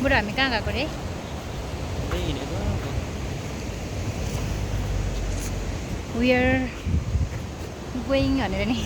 यहाँबाट हामी कहाँ गएको रे वी आर गोइङ भनेर नि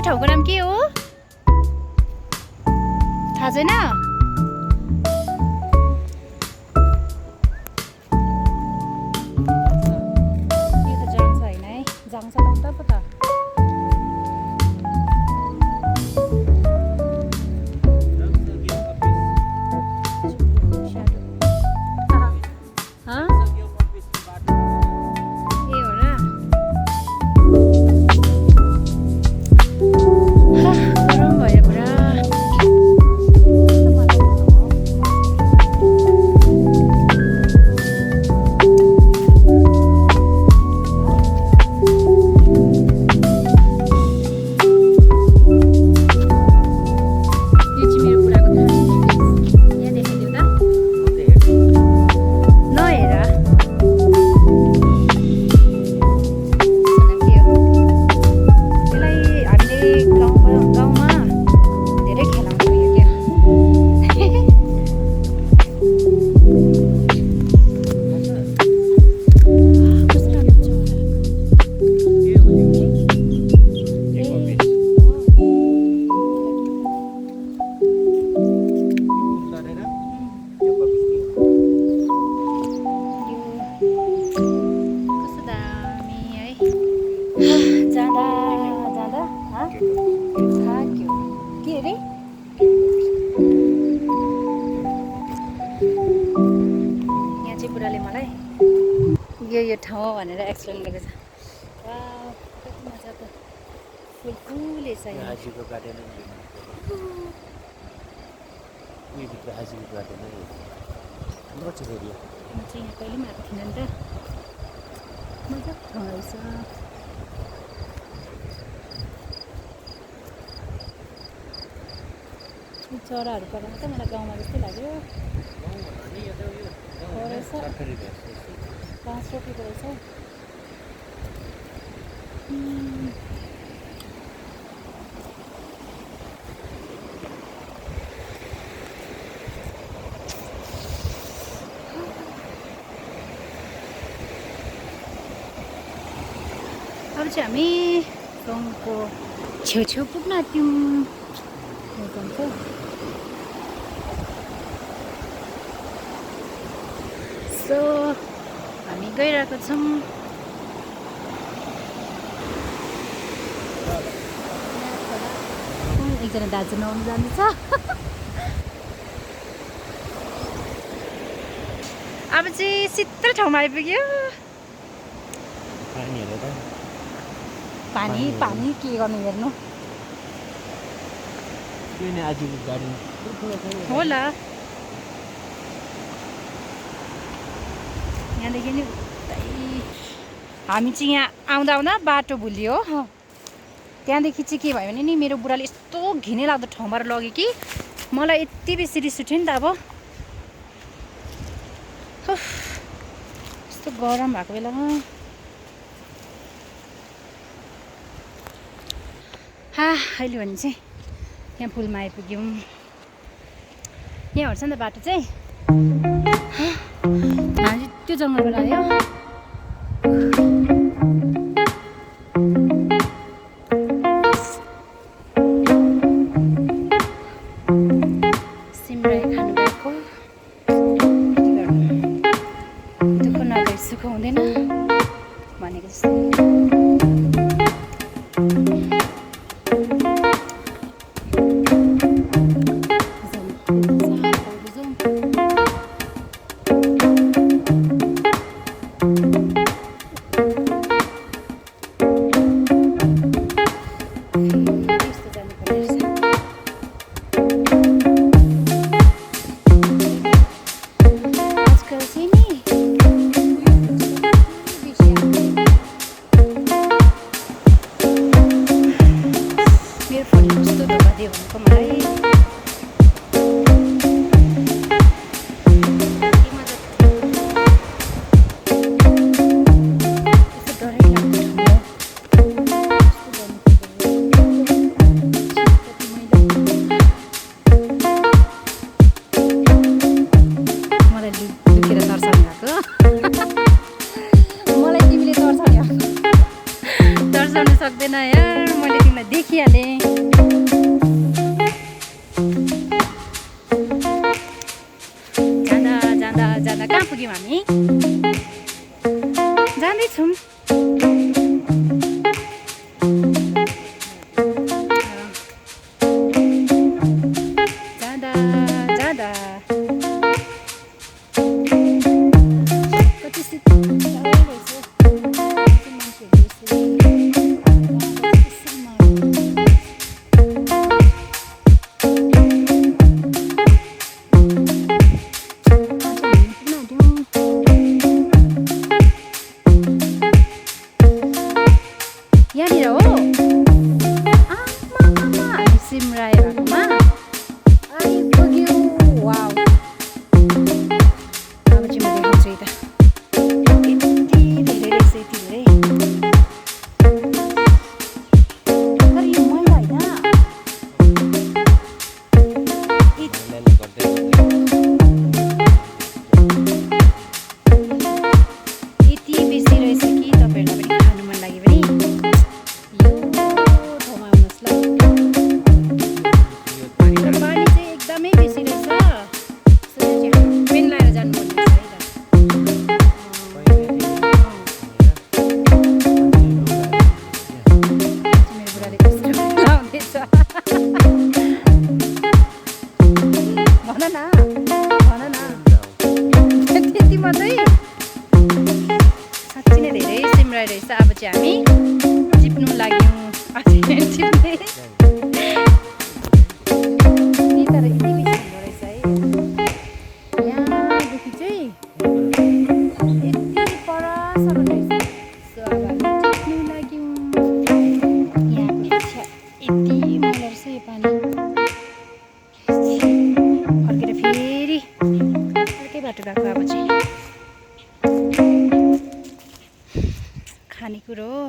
ठाउँको नाम के हो थाहा छैन यो त जान्छ होइन है जान्छ त पो त यो ठाउँ भनेर एक्सप्लेन गरेको छ वाह कति मजाको फुल फुलै छ यहाँ हाजीको गार्डन यो भित्र हाजीको गार्डन हो राम्रो छ एरिया म चाहिँ यहाँ कहिले पनि आएको थिइनँ नि त मजाको ठाउँ रहेछ चराहरू परेर त मलाई गाउँमा जस्तै लाग्यो घाँस रोपेको रहेछ अब चाहिँ हामी गाउँको छेउछेउ पुग्न आँट्यौँ सो हामी गइरहेको छौँ एकजना दाजु नुहाउनु जाँदैछ अब चाहिँ शीतल ठाउँमा आइपुग्यो। पानी हेर त पानी पानी के गर्नु हेर्नु किन आजको गाडी होला। यहाँदेखि नि हामी चाहिँ यहाँ आउँदा आउँदा बाटो भुलियो। त्यहाँदेखि चाहिँ के भयो भने नि मेरो बुढाले यस्तो घिनै लाग्दो ठाउँबाट लग्यो कि मलाई यति बेसी रिस उठ्यो नि त। अब यस्तो गरम भएको बेलामा अहिले भने चाहिँ यहाँ पुलमा आइपुग्यौँ। यहाँ हेर्छ नि त बाटो चाहिँ हामी त्यो जङ्गलबाट आयो। सिमराई खानु गएको दुःख नगरी सुख हुँदैन भनेको जस्तो। सक्दैन यार, मैले तिमीलाई देखिहालेँ। जाँदा जाँदा जाँदा कहाँ पुग्यौँ हामी? जाँदैछौँ। जाँदा जाँदा कति यहाँनिर हो हामी सिमराई भएकोमा आइपुग्यौँ। वाउ, अब चाहिँ म देखाउँछु यता। यति धेरै रहेछ, यति धेरै। तर यो मैला होइन, यति बेसी रहेछ कि तपाईँहरूलाई पनि खानु मन लाग्यो भने पानी चाहिँ एकदमै बेसी रहेछ। पेन लगाएर जानुपर्ने रहेछ है त। मेरो बुढाले कस्तो लाउँदैछ भन न, भन न। त्यति मात्रै? साँच्ची नै धेरै सिमराई रहेछ। अब चाहिँ हामी टिप्नु लाग्यौँ। टिप्ने तर यति बेसी हुँदो रहेछ है। यहाँदेखि चाहिँ यति परसम्म रहेछ। सो अब हामी टिप्नु लाग्यौँ। यहाँको यति मैला रहेछ यो पानी। फर्केर फेरि अर्कै बाटो गएको। अब चाहिँ खानेकुरो हो,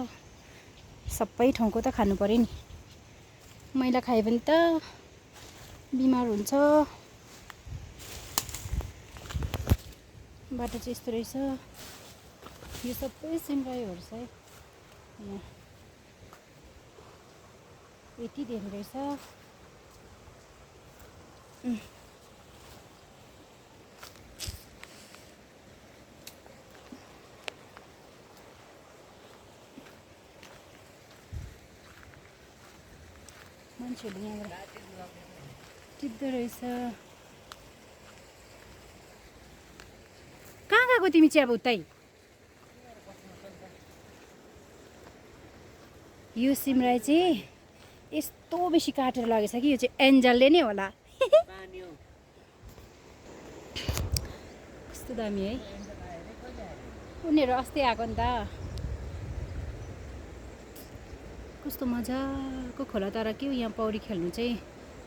सबै ठाउँको त खानु पऱ्यो नि। मैला खायो भने त बिमार हुन्छ। बाटो चाहिँ यस्तो रहेछ। यो सबै सिमराईहरू रहेछ है। यहाँ यति धेरै रहेछ। मान्छेहरूले यहाँबाट टिप्दो रहेछ। कहाँ गयो तिमी चाहिँ अब उतै? यो सिमराई चाहिँ यस्तो बेसी काटेर लगेछ कि यो चाहिँ एन्जलले नै होला। कस्तो दामी है। उनीहरू अस्ति आएको नि त। कस्तो मजाको खोला, तर के हो यहाँ पौडी खेल्नु चाहिँ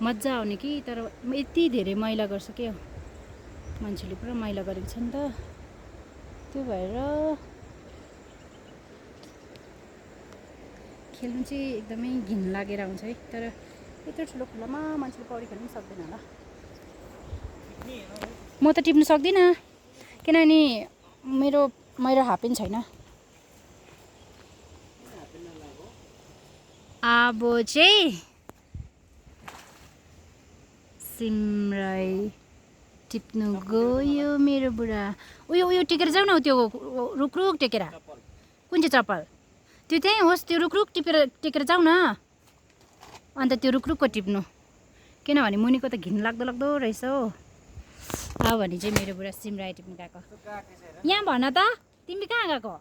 मजा आउने कि, तर यति धेरै मैला गर्छ के हो, मान्छेले पुरा मैला गरेको छ नि त, त्यो भएर खेल्नु चाहिँ एकदमै घिन लागेर आउँछ है। तर यत्रो ठुलो खोलामा मान्छेले पौडी खेल्नु पनि सक्दैन होला। म त टिप्नु सक्दिनँ किनभने मेरो हाफपेन्ट छैन। अब चाहिँ सिमराई टिप्नु गयो मेरो बुढा। उयो टेकेर जाऊ न, त्यो रुखरुख टेकेर। कुन चाहिँ चप्पल? त्यो त्यहीँ होस्, त्यो रुखरुख टेकेर जाऊ न। अन्त त्यो रुखरुखको टिप्नु, किनभने मुनिको त घिन लाग्दो रहेछ हो। अब भने चाहिँ मेरो बुढा सिमराई टिप्नु गएको। यहाँ भन त, तिमी कहाँ गएको?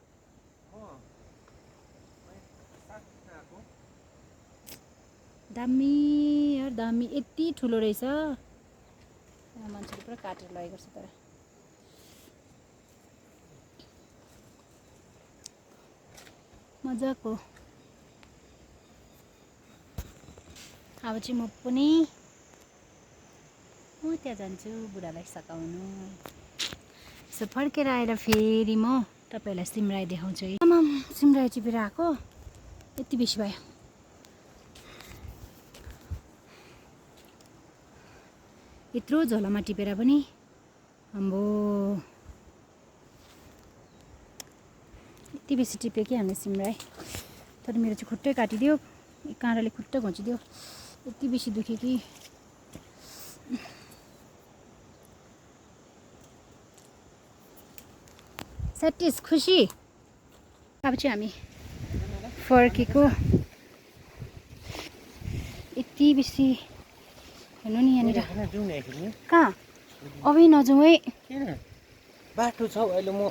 दामी यार दामी, यति ठुलो रहेछ। मान्छेले पुरा काटेर लगेको छ। तर मजाको। अब चाहिँ म पनि त्यहाँ जान्छु बुढालाई सकाउनु। यसो फर्केर आएर फेरि म तपाईँलाई सिमराई देखाउँछु है। आमाम, सिमराई टिपेर आएको यति बेसी भयो। यत्रो झोलामा टिपेर पनि आम्बो यति बेसी टिप्यो कि हामीले सिमराई। तर मेरो चाहिँ खुट्टै काटिदियो, काँडाले खुट्टा घोचिदियो, यति बेसी दुख्यो कि। स्याटिस खुसी। अब चाहिँ हामी फर्केको। यति बेसी हेर्नु नि यहाँनिर। कहाँ? अबै नजाउँ है। बाटो छ अहिले, म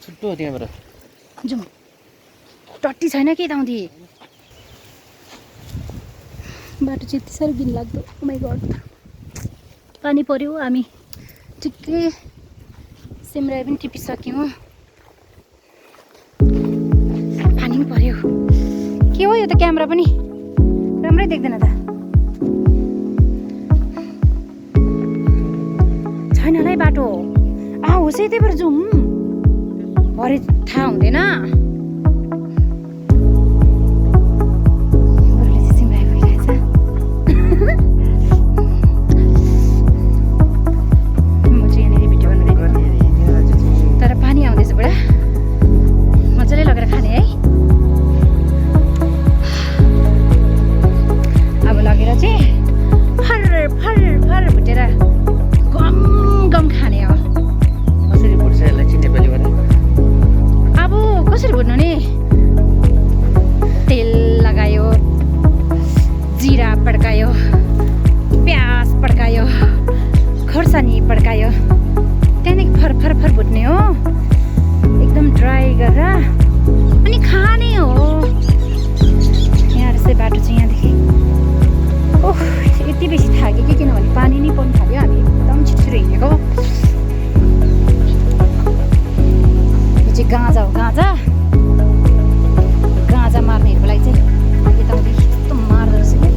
छुट्टो त्यहाँबाट जाउँ। टट्टी छैन कि यताउँदि? बाटो चाहिँ यति साह्रो घिन लाग्दो। ओ माइ गड, पानी पऱ्यो। हामी ठिकै सिमराई पनि टिपिसक्यौँ, पानी पनि पऱ्यो। के हो यो त? क्यामेरा पनि राम्रै देख्दैन त। छैन होला है बाटो। होस् है, त्यही भएर जाउँ। भरे थाहा हुँदैन। सिमराई भइरहेछ। म चाहिँ यहाँनिर भिडियो बनाउँदै, तर पानी आउँदैछ बुढा। मजाले लगेर खाने है। अब लगेर चाहिँ फर फर फर भुटेर गम गम खाने हो। कसरी भुट्छ यसलाई चाहिँ नेपालीबाट? अब कसरी भुट्नु नि? तेल लगायो, जिरा पड्कायो, प्याज पड्कायो, खोर्सानी पड्कायो, त्यहाँदेखि फर फर फर भुट्ने हो एकदम ड्राई गरेर, अनि खाने हो। यहाँ जस्तै बाटो चाहिँ यहाँदेखि ओह यति बेसी थाक्यो कि, किनभने पानी नै पर्नु थाल्यो। हामी एकदम छिटो हिँडेको। यो चाहिँ गाँजा हो, गाँजा मार्नेहरूको लागि चाहिँ यताउति यस्तो मार्दो रहेछ कि।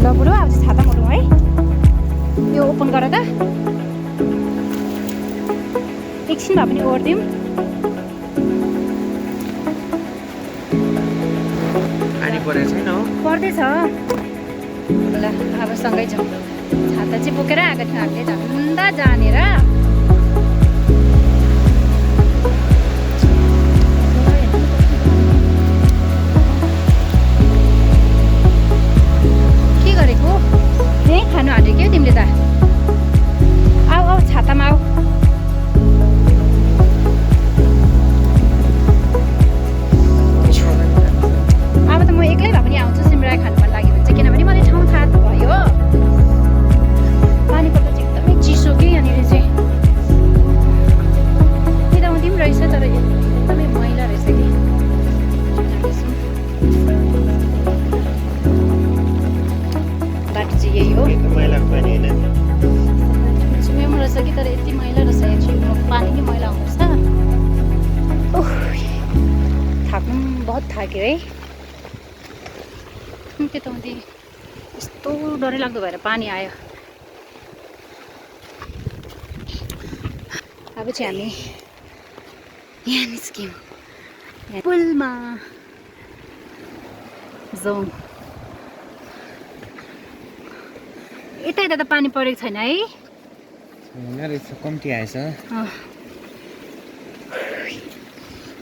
ल बुढो, अब चाहिँ छाता मोडौँ है। यो ओपन गर त, एकछिन भए पनि ओर्दिउँ। पानी परेको छैन हो? पर्दैछ। ल अब सँगै जाउँ। छाता चाहिँ बोकेर आएको थियौँ हामीले झन्डा जानेर। के गरेको? यहीँ खानु हाल्यो क्या तिमीले त? आऊ आऊ, छातामा आऊ। अब त म एक्लै भए पनि आउँछु सिमराई खानु मन लाग्यो भने चाहिँ, किनभने मलाई ठाउँ थाहा भयो। पानी पर्दा चाहिँ एकदमै चिसो कि यहाँनिर चाहिँ। बहुत थाक्यो है। त्यताउँदै यस्तो डरै लाग्दो भएर पानी आयो। अब चाहिँ हामी यहाँ निस्क्यौँ पुलमा जाउँ। यता त पानी परेको छैन है, कम्ती आएछ।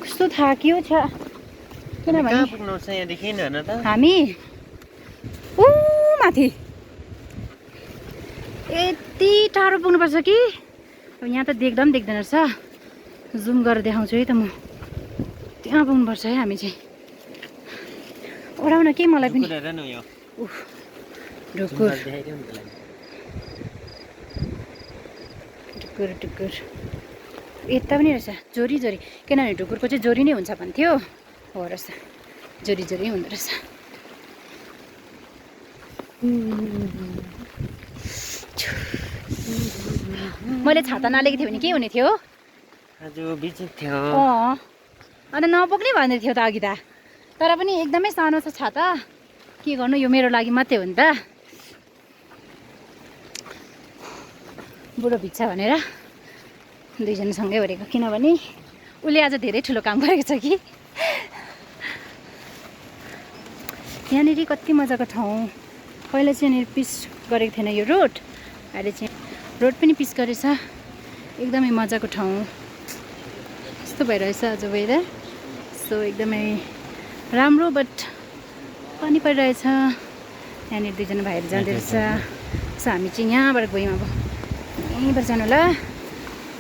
कस्तो थाक्यो छ किनभने पुग्नु छ यहाँदेखि हेर्न त हामी ऊ माथि यति टाढो पुग्नुपर्छ कि अब यहाँ त देख्दा पनि देख्दैन रहेछ। जुम गरेर देखाउँछु है त म। त्यहाँ पुग्नुपर्छ है हामी चाहिँ। ओडाउन के मलाई पनि ढुकुर ढुकुर ढुकुर यता पनि रहेछ जोरी जोरी, किनभने ढुकुरको चाहिँ जोरी नै हुन्छ भन्थ्यो। हो रहेछ, जोरी जोरी हुँदो रहेछ। मैले छाता नलिएको थिएँ भने के हुने थियो? आज बिजी थियो। अन्त नपुग्ने भन्दै थियो त अघि त। तर पनि एकदमै सानो छ छाता, के गर्नु, यो मेरो लागि मात्रै हो नि त। बुढो भिज्छ भनेर दुईजना सँगै ओरेको, किनभने उसले आज धेरै ठुलो काम गरेको छ कि। यहाँनिर कति मजाको ठाउँ। पहिला चाहिँ यहाँनिर पिच गरेको थिएन यो रोड, अहिले चाहिँ रोड पनि पिच गरेछ। एकदमै मजाको ठाउँ यस्तो भइरहेछ आज वेदर। सो एकदमै राम्रो, बट पानी परिरहेछ। यहाँनिर दुईजना भाइहरू जाँदै रहेछ। सो हामी चाहिँ यहाँबाट गयौँ। अब यहीँबाट जानु होला,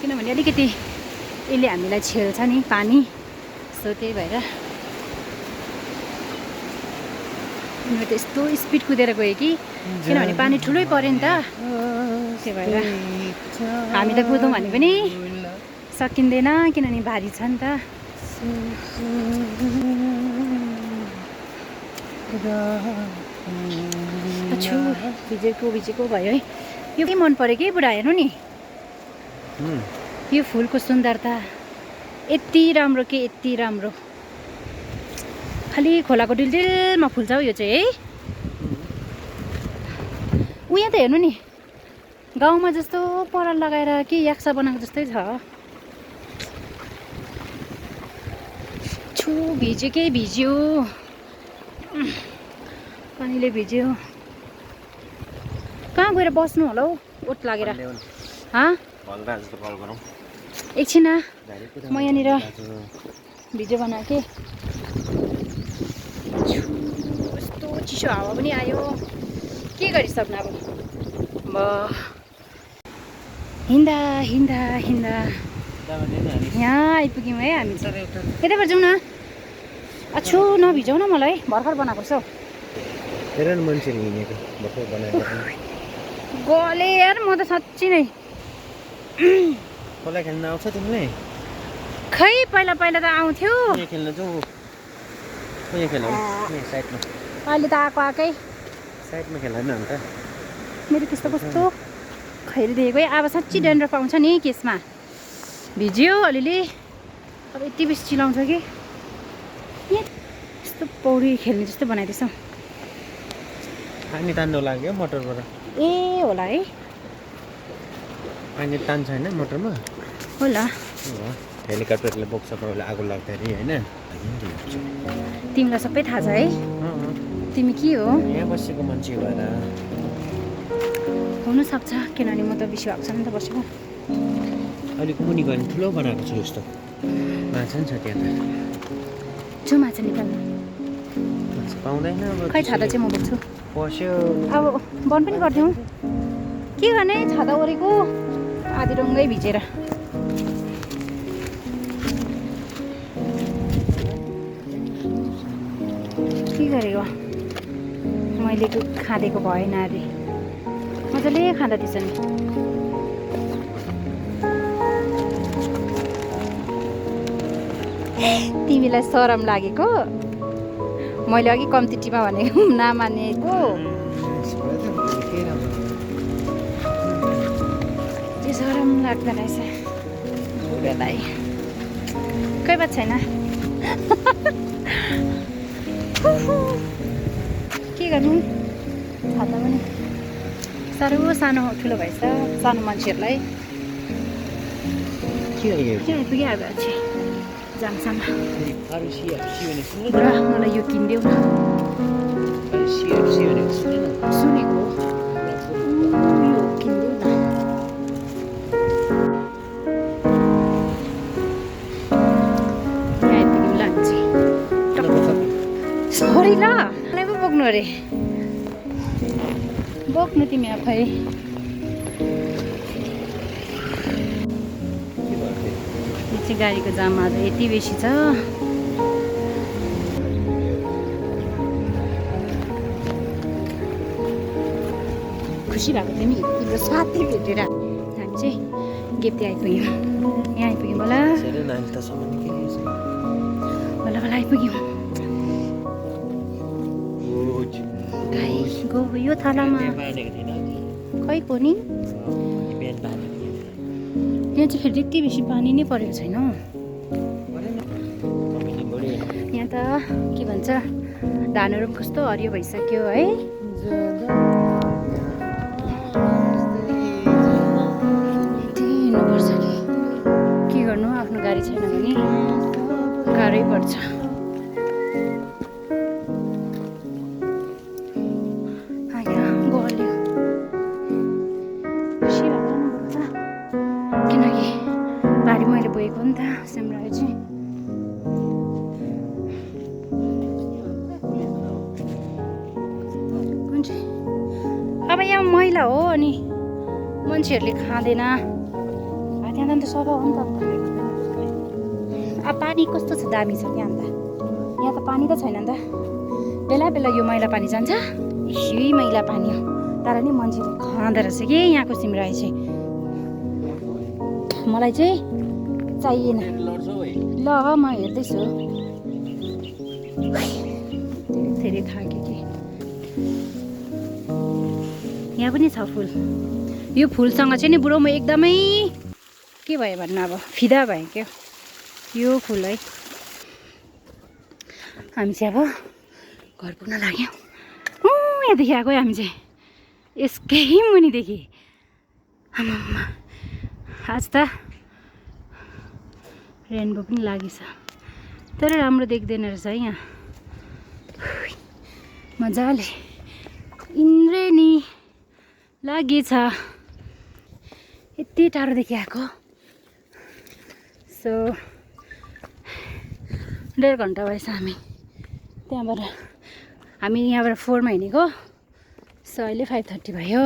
किनभने अलिकति यसले हामीलाई छेल्छ नि पानी। सो त्यही भएर उनीहरू त यस्तो स्पिड कुदेर गयो कि, किनभने पानी ठुलै पऱ्यो नि त। त्यही भएर हामी त कुदौँ भने पनि सकिँदैन, किनभने भारी छ नि त। छु भिजेको भयो है। यो के मन पऱ्यो कि बुढा, हेर्नु नि यो फुलको सुन्दरता यति राम्रो कि यति राम्रो। खालि खोलाको डिलडिलमा फुल्छ हौ यो चाहिँ है। उहाँ त हेर्नु नि, गाउँमा जस्तो पराल लगाएर कि याक्सा बनाएको जस्तै छ। छु भिजेकै भिज्यो, पानीले भिज्यो। कहाँ गएर बस्नु होला हौ ओत लागेर? एकछिन म यहाँनिर भिडियो बनाएँ। कस्तो चिसो हावा पनि आयो, के गरिसक्नु अब। हिँड्दा हिँड्दा हिँड्दा यहाँ आइपुग्यौँ है हामी। यताबाट जाउँ न। अछु नभिजाउ न मलाई, भर्खर बनाएको छ। गले यार, म त साँच्ची नै। खोला खेल्न आउँछ तिमीलाई? खै पहिला पहिला त आउँथ्यो। खेल्न जाउँ, साइडमा। अहिले त आएकै साइडमा खेल्दैन अन्त। मेरो त्यस्तो कस्तो खैरी देखेको है। अब साँच्ची डेन्ड्रफ आउँछ नि केसमा। भिज्यो अलिअलि, अब यति बेसी चिलाउँछ कि यस्तो पौडी खेल्ने जस्तो बनाइदिएछ। पानी तान्नु लाग्यो मोटरबाट। ए होला है, पानी तान्छ होइन मोटरमा? होला। हेलिकप्टरले बोक्छ कोहीले आगो लाग्दाखेरि होइन। तिमीलाई सबै थाहा छ है। तिमी के हो? यहाँ बसेको मान्छे भएर हुनसक्छ, किनभने म त बेसी भएको छैन नि त बसेको। अलिक मुनि गयो भने ठुलो बनाएको छु यस्तो। माछा नि छ त्यहाँ त। छु माछा निकाल्नु। माछा पाउँदैन अब। खै छाता चाहिँ म बोक्छु। पस्यो अब बन्द पनि गरिदिउँ। के गर्ने, छाता ओरेको आधी रङ्गै भिजेर। के गरेको मैले खाँदेको भएन अरे। मजाले खाँदा थिएछ नि। तिमीलाई सरम लागेको? मैले अघि कम्ती टिपा भनेको नमानेको। त्यो सरम लाग्दो रहेछ बुढालाई। कोही बात छैन, के गर्नु छाता पनि साह्रो सानो ठुलो भएछ सानो मान्छेहरूलाई के आइपुग्यो अब चाहिँ जामसामा र मलाई यो किनिदेऊ न सुनेको यो किनिदेऊ न यहाँ आइपुग्यौँ लान्छे सरी ल मलाई पो बोक्नु अरे बोक्नु तिमी आफै यो चाहिँ गाडीको जाम आज यति बेसी छ खुसी भएको तिमी तिम्रो साथी भेटेर हामी चाहिँ गेप्ती आइपुग्यौँ यहाँ आइपुग्यौँ होला बल्ल बल्ल आइपुग्यौँ गाई गो यो थालामा खै को नि यहाँ चाहिँ फेरि त्यति बेसी पानी नै परेको छैन यहाँ त के भन्छ धानहरू पनि कस्तो हरियो भइसक्यो है हिँड्नुपर्छ कि के गर्नु आफ्नो गाडी छैन भने गाह्रै पर्छ किनकि भारी मैले बोकेको नि त सिमरायो चाहिँ हुन्छ अब यहाँ मैला हो अनि मान्छेहरूले खाँदैन त्यहाँ त सफा हो नि त अब पानी कस्तो छ दामी छ त्यहाँ अन्त यहाँ त पानी त छैन नि त बेला बेला यो मैला पानी जान्छ यही मैला पानी हो तर नि मान्छेले खाँदो रहेछ कि यहाँको सिमरायो चाहिँ मलाई चाहिँ चाहिएन ल म हेर्दैछु धेरै थाक्यो कि यहाँ पनि छ फुल यो फुलसँग चाहिँ नि बुढो म एकदमै के भयो भन्नु अब फिदा भयो क्या यो फुल है हामी चाहिँ अब घर पुग्न लाग्यौँ यहाँदेखि आएको हामी चाहिँ यसकै मुनिदेखि आमामा आज त रेनबो पनि लागेछ तर राम्रो देख्दैन रहेछ है यहाँ मजाले इन्द्रेणी लागेछ यति टाढोदेखि आएको सो 1.5 घन्टा भएछ हामी त्यहाँबाट हामी यहाँबाट 4 मा हिँडेको सो अहिले 5:30 भयो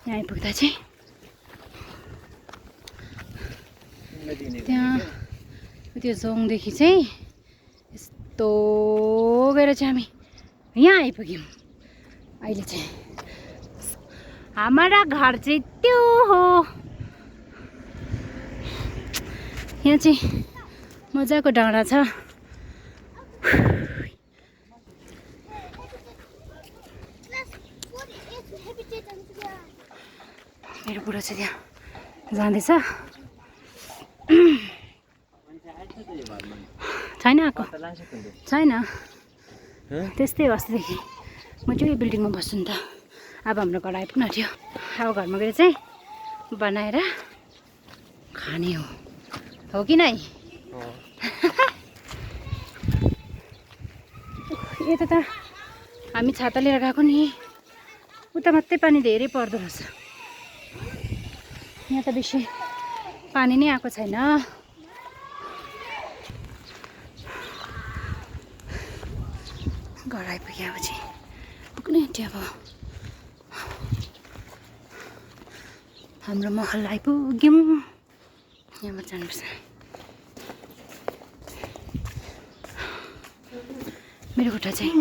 यहाँ आइपुग्दा चाहिँ त्यहाँ त्यो जोङदेखि चाहिँ यस्तो गएर चाहिँ हामी यहाँ आइपुग्यौँ अहिले चाहिँ हाम्रा घर चाहिँ त्यो हो यहाँ चाहिँ मजाको डाँडा छ मेरो बुढो चाहिँ त्यहाँ जाँदैछ छैन आएको छैन त्यस्तै हो अस्तिदेखि म चाहिँ यो बिल्डिङमा बस्छु नि त अब हाम्रो घर आइपुग्न थियो अब घरमा गएर चाहिँ बनाएर खाने हो कि नै यता त हामी छाता लिएर गएको नि उता मात्रै पानी धेरै पर्दो रहेछ यहाँ त बेसी पानी नै आएको छैन घर आइपुग्यो अब चाहिँ पुग्ने आँट्यो अब हाम्रो महल आइपुग्यौँ यहाँबाट जानुपर्छ मेरो खुट्टा चाहिँ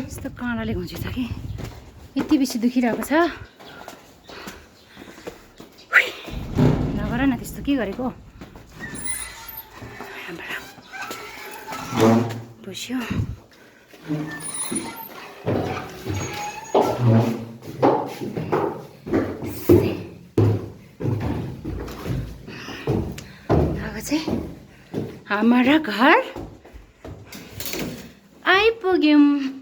यस्तो काँडाले घुँचेछ कि यति बेसी दुखिरहेको छ नगर न त्यस्तो के गरेको बुझ्यो अब चाहिँ हाम्रो घर आइपुग्यौँ।